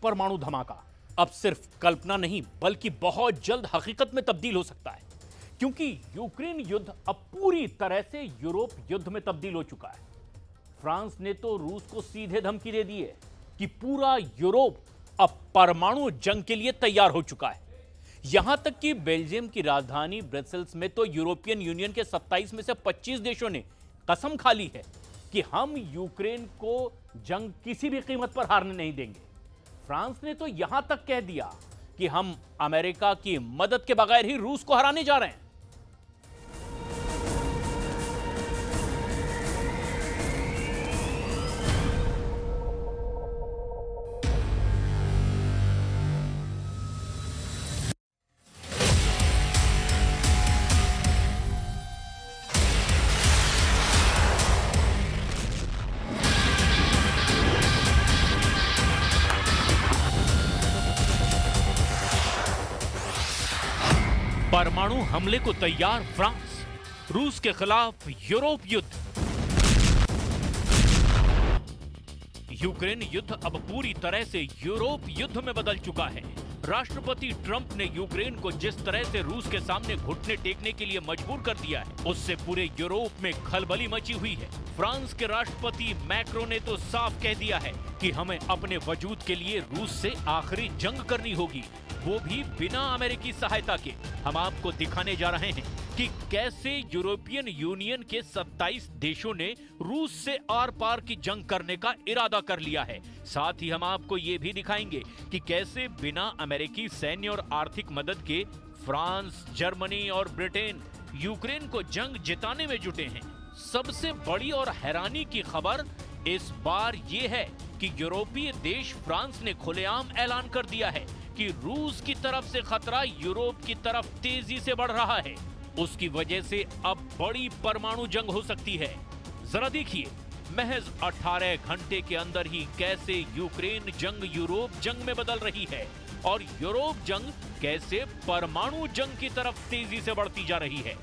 परमाणु धमाका अब सिर्फ कल्पना नहीं बल्कि बहुत जल्द हकीकत में तब्दील हो सकता है, क्योंकि यूक्रेन युद्ध अब पूरी तरह से यूरोप युद्ध में तब्दील हो चुका है। फ्रांस ने तो रूस को सीधे धमकी दे दी है कि पूरा यूरोप अब परमाणु जंग के लिए तैयार हो चुका है। यहां तक कि बेल्जियम की राजधानी ब्रसेल्स में तो यूरोपियन यूनियन के 27 में से 25 देशों ने कसम खा ली है कि हम यूक्रेन को जंग किसी भी कीमत पर हारने नहीं देंगे। फ्रांस ने तो यहां तक कह दिया कि हम अमेरिका की मदद के बगैर ही रूस को हराने जा रहे हैं। परमाणु हमले को तैयार फ्रांस, रूस के खिलाफ यूरोप युद्ध। यूक्रेन युद्ध अब पूरी तरह से यूरोप युद्ध में बदल चुका है। राष्ट्रपति ट्रंप ने यूक्रेन को जिस तरह से रूस के सामने घुटने टेकने के लिए मजबूर कर दिया है, उससे पूरे यूरोप में खलबली मची हुई है। फ्रांस के राष्ट्रपति मैक्रो ने तो साफ कह दिया है कि हमें अपने वजूद के लिए रूस से आखिरी जंग करनी होगी, वो भी बिना अमेरिकी सहायता के। हम आपको दिखाने जा रहे हैं कि कैसे यूरोपियन यूनियन के 27 देशों ने रूस से आर पार की जंग करने का इरादा कर लिया है। साथ ही हम आपको ये भी दिखाएंगे कि कैसे बिना अमेरिकी सैन्य और आर्थिक मदद के फ्रांस, जर्मनी और ब्रिटेन यूक्रेन को जंग जिताने में जुटे हैं। सबसे बड़ी और हैरानी की खबर इस बार ये है कि यूरोपीय देश फ्रांस ने खुलेआम ऐलान कर दिया है कि रूस की तरफ से खतरा यूरोप की तरफ तेजी से बढ़ रहा है। उसकी वजह से अब बड़ी परमाणु जंग हो सकती है। जरा देखिए महज 18 घंटे के अंदर ही कैसे यूक्रेन जंग यूरोप जंग में बदल रही है और यूरोप जंग कैसे परमाणु जंग की तरफ तेजी से बढ़ती जा रही है।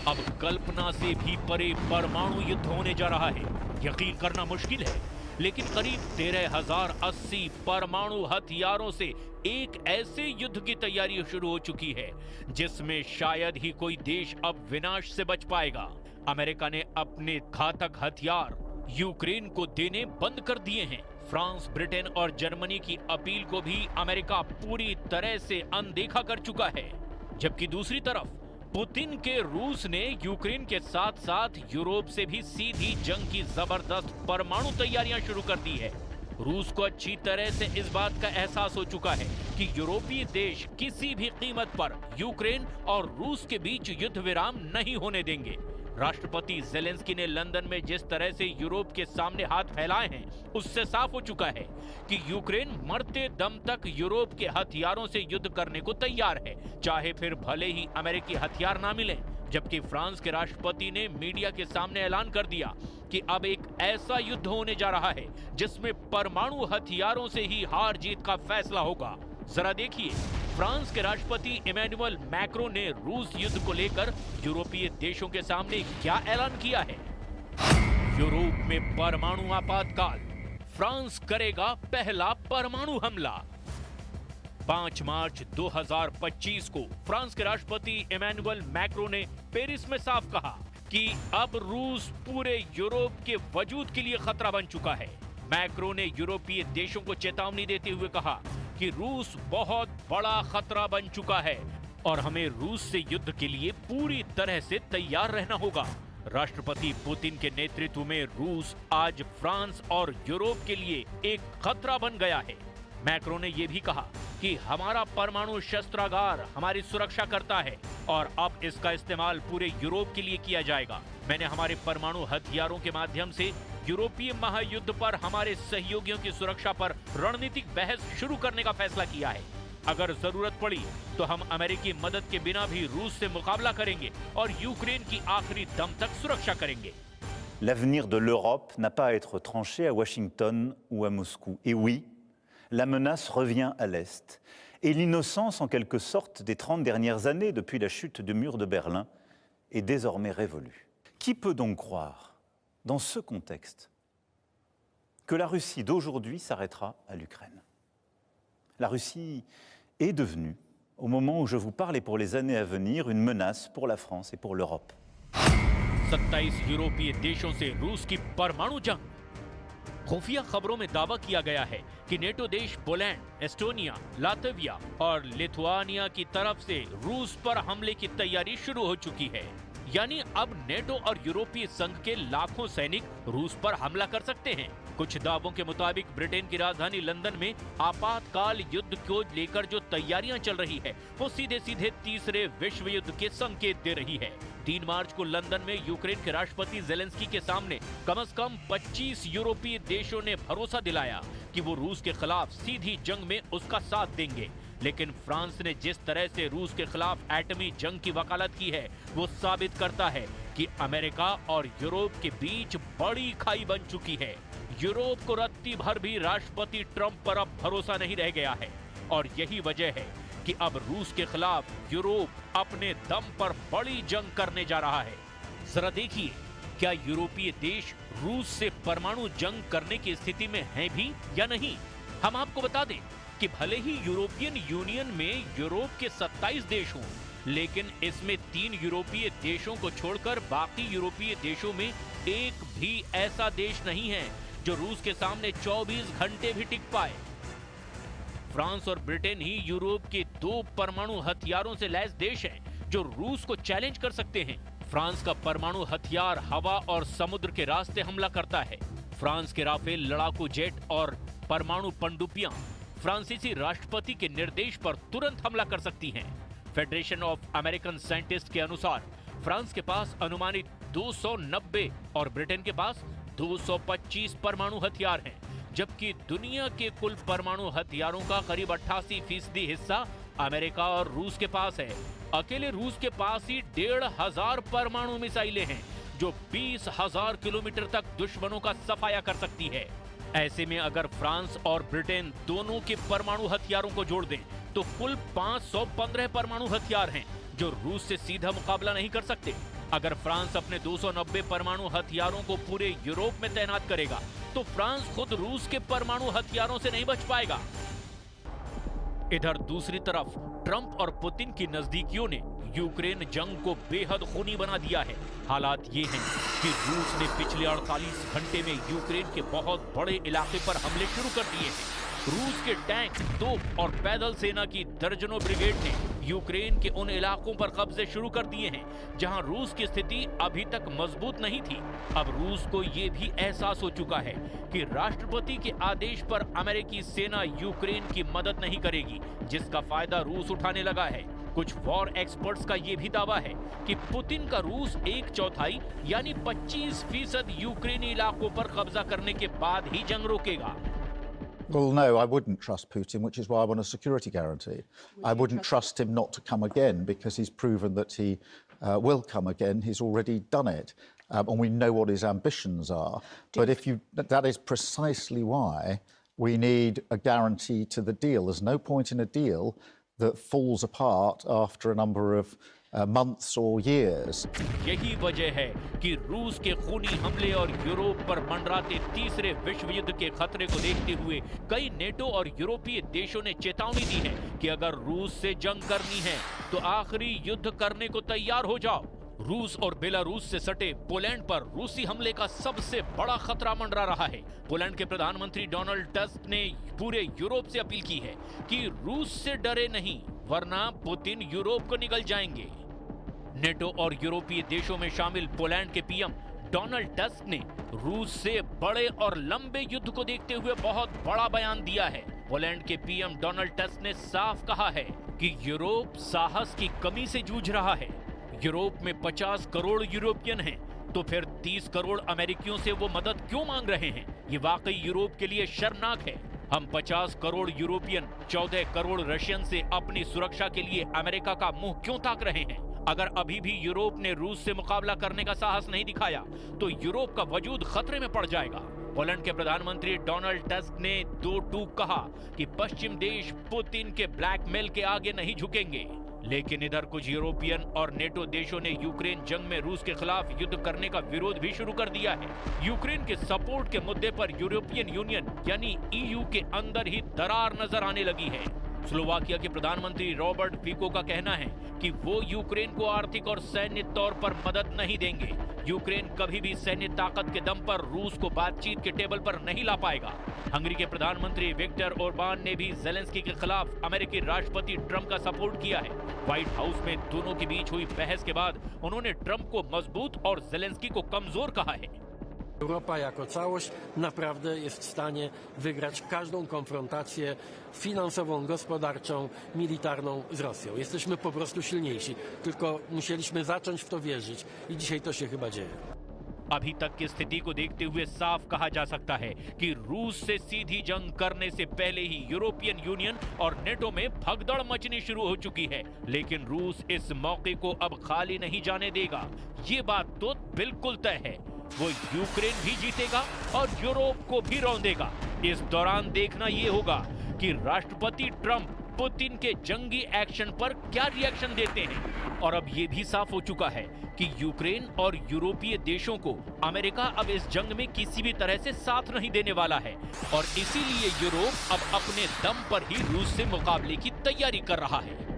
अब कल्पना से भी परे परमाणु युद्ध होने जा रहा है। यकीन करना मुश्किल है, लेकिन करीब 13,080 परमाणु हथियारों से एक ऐसे युद्ध की तैयारी शुरू हो चुकी है जिसमें शायद ही कोई देश अब विनाश से बच पाएगा। अमेरिका ने अपने घातक हथियार यूक्रेन को देने बंद कर दिए हैं। फ्रांस, ब्रिटेन और जर्मनी की अपील को भी अमेरिका पूरी तरह से अनदेखा कर चुका है। जबकि दूसरी तरफ पुतिन के रूस ने यूक्रेन के साथ साथ यूरोप से भी सीधी जंग की जबरदस्त परमाणु तैयारियां शुरू कर दी है। रूस को अच्छी तरह से इस बात का एहसास हो चुका है कि यूरोपीय देश किसी भी कीमत पर यूक्रेन और रूस के बीच युद्ध विराम नहीं होने देंगे। राष्ट्रपति जेलेंस्की ने लंदन में जिस तरह से यूरोप के सामने हाथ फैलाए हैं, उससे साफ हो चुका है कि यूक्रेन मरते दम तक यूरोप के हथियारों से युद्ध करने को तैयार है, चाहे फिर भले ही अमेरिकी हथियार ना मिले। जबकि फ्रांस के राष्ट्रपति ने मीडिया के सामने ऐलान कर दिया कि अब एक ऐसा युद्ध होने जा रहा है जिसमें परमाणु हथियारों से ही हार जीत का फैसला होगा। जरा देखिए फ्रांस के राष्ट्रपति इमैनुअल मैक्रो ने रूस युद्ध को लेकर यूरोपीय देशों के सामने क्या ऐलान किया है। यूरोप में परमाणु आपातकाल, फ्रांस करेगा पहला परमाणु हमला। 5 मार्च 2025 को फ्रांस के राष्ट्रपति इमैनुअल मैक्रो ने पेरिस में साफ कहा कि अब रूस पूरे यूरोप के वजूद के लिए खतरा बन चुका है। मैक्रो ने यूरोपीय देशों को चेतावनी देते हुए कहा कि रूस बहुत बड़ा खतरा बन चुका है और हमें रूस से युद्ध के लिए पूरी तरह से तैयार रहना होगा। राष्ट्रपति पुतिन के नेतृत्व में रूस आज फ्रांस और यूरोप के लिए एक खतरा बन गया है। मैक्रो ने यह भी कहा कि हमारा परमाणु शस्त्रागार हमारी सुरक्षा करता है और अब इसका इस्तेमाल पूरे यूरोप के लिए किया जाएगा। मैंने हमारे परमाणु हथियारों के माध्यम से यूरोपीय महायुद्ध पर हमारे सहयोगियों की सुरक्षा पर रणनीतिक बहस शुरू करने का फैसला किया है। अगर जरूरत पड़ी तो हम अमेरिकी मदद के बिना भी रूस से मुकाबला करेंगे और यूक्रेन की आखिरी दम तक सुरक्षा करेंगे। L'avenir de l'Europe n'a pas à être tranché à Washington ou à Moscou. Et oui, la menace revient à l'Est. Et l'innocence, en quelque sorte, des 30 dernières années, depuis la chute du mur de Berlin, est désormais révolue. Qui peut donc croire, dans ce contexte, que la Russie d'aujourd'hui s'arrêtera à l'Ukraine ? La Russie est devenue, au moment où je vous parle et pour les années à venir, une menace pour la France et pour l'Europe. 27 यूरोपीय देशों से रूस की परमाणु जंग। खुफिया खबरों में दावा किया गया है कि नेटो देश पोलैंड, एस्टोनिया, लातविया और लिथुआनिया की तरफ से रूस पर हमले की तैयारी शुरू हो चुकी है। यानी अब नेटो और यूरोपीय संघ के लाखों सैनिक रूस पर हमला कर सकते हैं। कुछ दावों के मुताबिक ब्रिटेन की राजधानी लंदन में आपातकाल युद्ध को लेकर जो तैयारियां चल रही है वो सीधे सीधे तीसरे विश्व युद्ध के संकेत दे रही है। 3 मार्च को लंदन में यूक्रेन के राष्ट्रपति जेलेंस्की के सामने कम से कम 25 यूरोपीय देशों ने भरोसा दिलाया कि वो रूस के खिलाफ सीधी जंग में उसका साथ देंगे। लेकिन फ्रांस ने जिस तरह से रूस के खिलाफ एटमी जंग की वकालत की है वो साबित करता है कि अमेरिका और यूरोप के बीच बड़ी खाई बन चुकी है। यूरोप को रत्ती भर भी राष्ट्रपति ट्रंप पर अब भरोसा नहीं रह गया है और यही वजह है कि अब रूस के खिलाफ यूरोप अपने दम पर बड़ी जंग करने जा रहा है। जरा देखिए, क्या यूरोपीय देश रूस से परमाणु जंग करने की स्थिति में हैं भी या नहीं। हम आपको बता दें कि भले ही यूरोपियन यूनियन में यूरोप के 27 देश हों, लेकिन इसमें 3 यूरोपीय देशों को छोड़कर बाकी यूरोपीय देशों में एक भी ऐसा देश नहीं है जो रूस के सामने 24 घंटे भी टिक पाए। फ्रांस और ब्रिटेन ही यूरोप के 2 परमाणु हथियारों से लैस देश हैं जो रूस को चैलेंज कर सकते हैं। फ्रांस का परमाणु हथियार हवा और समुद्र के रास्ते हमला करता है। फ्रांस के राफेल लड़ाकू जेट और परमाणु पनडुब्बियां फ्रांसीसी राष्ट्रपति के निर्देश पर तुरंत हमला कर सकती हैं। फेडरेशन ऑफ अमेरिकन साइंटिस्ट के अनुसार फ्रांस के पास अनुमानित 290 और ब्रिटेन के पास 225 परमाणु हथियार हैं, जबकि दुनिया के कुल परमाणु हथियारों का करीब 88% हिस्सा अमेरिका और रूस के पास है। अकेले रूस के पास ही 1,500 परमाणु मिसाइलें हैं जो 20,000 किलोमीटर तक दुश्मनों का सफाया कर सकती है। ऐसे में अगर फ्रांस और ब्रिटेन दोनों के परमाणु हथियारों को जोड़ दें तो कुल 515 परमाणु हथियार हैं जो रूस से सीधा मुकाबला नहीं कर सकते। अगर फ्रांस अपने 290 परमाणु हथियारों को पूरे यूरोप में तैनात करेगा तो फ्रांस खुद रूस के परमाणु हथियारों से नहीं बच पाएगा। इधर दूसरी तरफ ट्रंप और पुतिन की नजदीकियों ने यूक्रेन जंग को बेहद खूनी बना दिया है। हालात ये हैं कि रूस ने पिछले 48 घंटे में यूक्रेन के बहुत बड़े इलाके पर हमले शुरू कर दिए हैं। रूस के टैंक, तोप और पैदल सेना की दर्जनों ब्रिगेड ने यूक्रेन के उन इलाकों पर कब्जे शुरू कर दिए हैं जहां रूस की स्थिति अभी तक मजबूत नहीं थी। अब रूस को ये भी एहसास हो चुका है कि राष्ट्रपति के आदेश पर अमेरिकी सेना यूक्रेन की मदद नहीं करेगी, जिसका फायदा रूस उठाने लगा है। कुछ वॉर एक्सपर्ट्स का ये भी दावा है कि पुतिन का रूस 1/4 यानी 25% यूक्रेनी इलाकों पर कब्जा करने के बाद ही जंग रोकेगा। Well, no, I wouldn't trust Putin, which is why I want a security guarantee. I wouldn't trust him not to come again because he's proven that he will come again. He's already done it. And we know what his ambitions are. But that is precisely why we need a guarantee to the deal. There's no point in a deal that falls apart after a number of months or years. यही वजह है कि रूस के खूनी हमले और Europe पर मंडराते तीसरे विश्व युद्ध के खतरे को देखते हुए कई नेटो और यूरोपीय देशों ने चेतावनी दी है कि अगर रूस से जंग करनी है तो आखिरी युद्ध करने को तैयार हो जाओ। रूस और बेलारूस से सटे पोलैंड पर रूसी हमले का सबसे बड़ा खतरा मंडरा रहा है। पोलैंड के प्रधानमंत्री डोनाल्ड टस्क ने पूरे यूरोप से अपील की है कि रूस से डरे नहीं, वरना पुतिन यूरोप को निगल जाएंगे। नेटो और यूरोपीय देशों में शामिल पोलैंड के पीएम डोनाल्ड टस्क ने रूस से बड़े और लंबे युद्ध को देखते हुए बहुत बड़ा बयान दिया है। पोलैंड के पीएम डोनाल्ड टस्क ने साफ कहा है कि यूरोप साहस की कमी से जूझ रहा है। यूरोप में 50 करोड़ यूरोपियन हैं, तो फिर 30 करोड़ अमेरिकियों से वो मदद क्यों मांग रहे हैं? ये वाकई यूरोप के लिए शर्मनाक है। हम 50 करोड़ यूरोपियन 14 करोड़ रशियन से अपनी सुरक्षा के लिए अमेरिका का मुंह क्यों ताक रहे हैं? अगर अभी भी यूरोप ने रूस से मुकाबला करने का साहस नहीं दिखाया तो यूरोप का वजूद खतरे में पड़ जाएगा। पोलैंड के प्रधानमंत्री डोनाल्ड टस्क ने 2 टूक कहा कि पश्चिम देश पुतिन के ब्लैकमेल के आगे नहीं झुकेंगे। लेकिन इधर कुछ यूरोपियन और नेटो देशों ने यूक्रेन जंग में रूस के खिलाफ युद्ध करने का विरोध भी शुरू कर दिया है। यूक्रेन के सपोर्ट के मुद्दे पर यूरोपियन यूनियन यानी ईयू के अंदर ही दरार नजर आने लगी है। स्लोवाकिया के प्रधानमंत्री रॉबर्ट फिको का कहना है कि वो यूक्रेन को आर्थिक और सैन्य तौर पर मदद नहीं देंगे। यूक्रेन कभी भी सैन्य ताकत के दम पर रूस को बातचीत के टेबल पर नहीं ला पाएगा। हंगरी के प्रधानमंत्री विक्टर ओरबान ने भी जेलेंस्की के खिलाफ अमेरिकी राष्ट्रपति ट्रंप का सपोर्ट किया है। व्हाइट हाउस में दोनों के बीच हुई बहस के बाद उन्होंने ट्रंप को मजबूत और जेलेंस्की को कमजोर कहा है। Europa jako całość naprawdę jest w stanie wygrać każdą konfrontację finansową, gospodarczą, militarną z Rosją. Jesteśmy po prostu silniejsi, tylko musieliśmy zacząć w to wierzyć i dzisiaj to się chyba dzieje. अभी तक की स्थिति को देखते हुए साफ कहा जा सकता है कि रूस से सीधी जंग करने से पहले ही यूरोपियन यूनियन और नेटो में भगदड़ मचनी शुरू हो चुकी है। लेकिन रूस इस मौके को अब खाली नहीं जाने देगा। ये बात तो बिल्कुल तय है। वो यूक्रेन भी जीतेगा और यूरोप को भी रौंदेगा। इस दौरान देखना ये होगा कि राष्ट्रपति ट्रंप पुतिन के जंगी एक्शन पर क्या रिएक्शन देते हैं। और अब ये भी साफ हो चुका है कि यूक्रेन और यूरोपीय देशों को अमेरिका अब इस जंग में किसी भी तरह से साथ नहीं देने वाला है और इसीलिए यूरोप अब अपने दम पर ही रूस से मुकाबले की तैयारी कर रहा है।